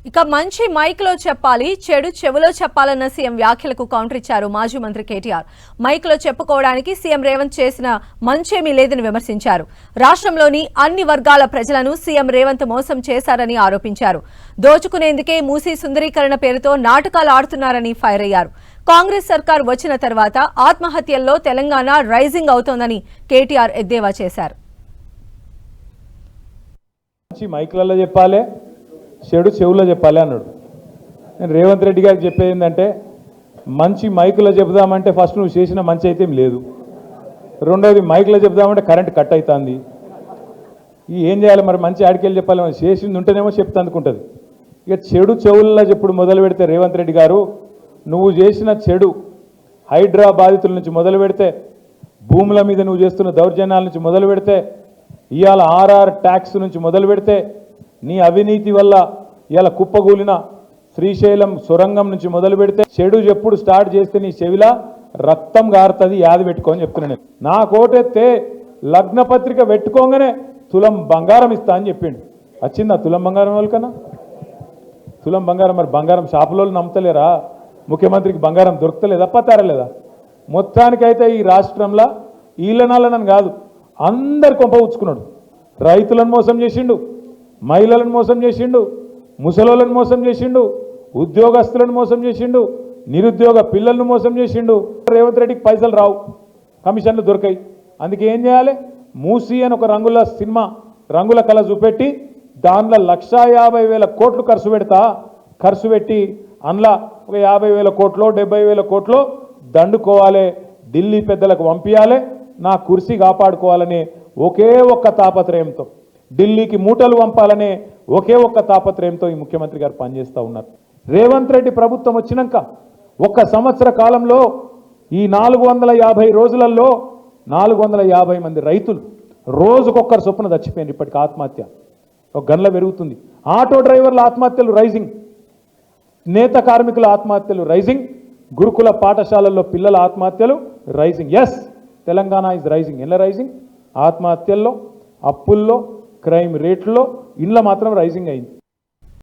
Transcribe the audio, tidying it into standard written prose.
ఇక మంచి మైక్లో చెప్పాలి, చెడు చెవులో చెప్పాలన్న సీఎం వ్యాఖ్యలకు కౌంటర్ ఇచ్చారు మాజీ మంత్రి కేటీఆర్. మైక్లో చెప్పుకోవడానికి సీఎం రేవంత్ చేసిన మంచేమీ లేదని విమర్శించారు. రాష్ట్రంలోని అన్ని వర్గాల ప్రజలను సీఎం రేవంత్ మోసం చేశారని ఆరోపించారు. దోచుకునేందుకే మూసీ సుందరీకరణ పేరుతో నాటకాలు ఆడుతున్నారని ఫైర్ అయ్యారు. కాంగ్రెస్ సర్కార్ వచ్చిన తర్వాత ఆత్మహత్యల్లో తెలంగాణ రైజింగ్ అవుతోందని కేటీఆర్ ఎద్దేవా చేశారు. మైక్లలో చెప్పాలి, చెడు చెవులో చెప్పాలి అన్నాడు. నేను రేవంత్ రెడ్డి గారికి చెప్పేది ఏంటంటే, మంచి మైకులో చెబుదామంటే ఫస్ట్ నువ్వు చేసిన మంచి అయితే ఏం లేదు, రెండోది మైకులో చెబుదామంటే కరెంట్ కట్ అవుతుంది. ఏం చేయాలి మరి? మంచి ఆడికెళ్ళి చెప్పాలి, మనం చేసింది ఉంటేనేమో చెప్తే అందుకుంటుంది. ఇక చెడు చెవుల్లో చెప్పుడు మొదలు పెడితే రేవంత్ రెడ్డి గారు, నువ్వు చేసిన చెడు హైడ్రా బాధితుల నుంచి మొదలు పెడితే, భూముల మీద నువ్వు చేస్తున్న దౌర్జన్యాల నుంచి మొదలు పెడితే, ఇవాళ ఆర్ఆర్ ట్యాక్స్ నుంచి మొదలు పెడితే, నీ అవినీతి వల్ల ఇలా కుప్పగూలిన శ్రీశైలం సొరంగం నుంచి మొదలు పెడితే, చెడు ఎప్పుడు స్టార్ట్ చేస్తే నీ చెవిలా రక్తం గారుతుంది, యాది పెట్టుకోని చెప్తున్నాను. నా కోటెత్తే లగ్న పత్రిక పెట్టుకోగానే తులం బంగారం ఇస్తా అని చెప్పిండు. వచ్చిందా తులం బంగారం వాళ్ళకన్నా? తులం బంగారం మరి బంగారం షాపులో నమ్ముతలేరా? ముఖ్యమంత్రికి బంగారం దొరుకుతలేదా, పతారలేదా? మొత్తానికైతే ఈ రాష్ట్రంలో ఈలనాలనని కాదు, అందరు కొంప ఉచ్చుకున్నాడు. రైతులను మోసం చేసిండు, మహిళలను మోసం చేసిండు, ముసలోళ్ళను మోసం చేసిండు, ఉద్యోగస్తులను మోసం చేసిండు, నిరుద్యోగ పిల్లలను మోసం చేసిండు. రేవంత్ రెడ్డికి పైసలు రావు, కమిషన్లు దొరకాయి. అందుకే ఏం చేయాలి? మూసీ అని ఒక రంగుల సినిమా, రంగుల కళ చూపెట్టి దానిలో 1,50,000 కోట్లు ఖర్చు పెట్టి అందులో ఒక 50,000 కోట్లో 70,000 కోట్లో దండుకోవాలి, ఢిల్లీ పెద్దలకు పంపించాలి, నా కుర్సీ కాపాడుకోవాలనే ఒకే ఒక్క తాపత్రయంతో, ఢిల్లీకి మూటలు పంపాలనే ఒకే ఒక్క తాపత్రయంతో ఈ ముఖ్యమంత్రి గారు పనిచేస్తూ ఉన్నారు. రేవంత్ రెడ్డి ప్రభుత్వం వచ్చినాక 1 సంవత్సర కాలంలో ఈ 450 రోజులలో 450 మంది రైతులు రోజుకొక్కరు చొప్పున చచ్చిపోయింది. ఇప్పటికి ఆత్మహత్య ఒక గంటల పెరుగుతుంది. ఆటో డ్రైవర్ల ఆత్మహత్యలు రైజింగ్, నేత కార్మికుల ఆత్మహత్యలు రైజింగ్, గురుకుల పాఠశాలల్లో పిల్లల ఆత్మహత్యలు rising. Yes, Telangana is rising. ఎలా రైజింగ్? ఆత్మహత్యల్లో, అప్పుల్లో, క్రైమ్ రేట్లో, ఇండ్ల మాత్రం రైజింగ్ అయింది.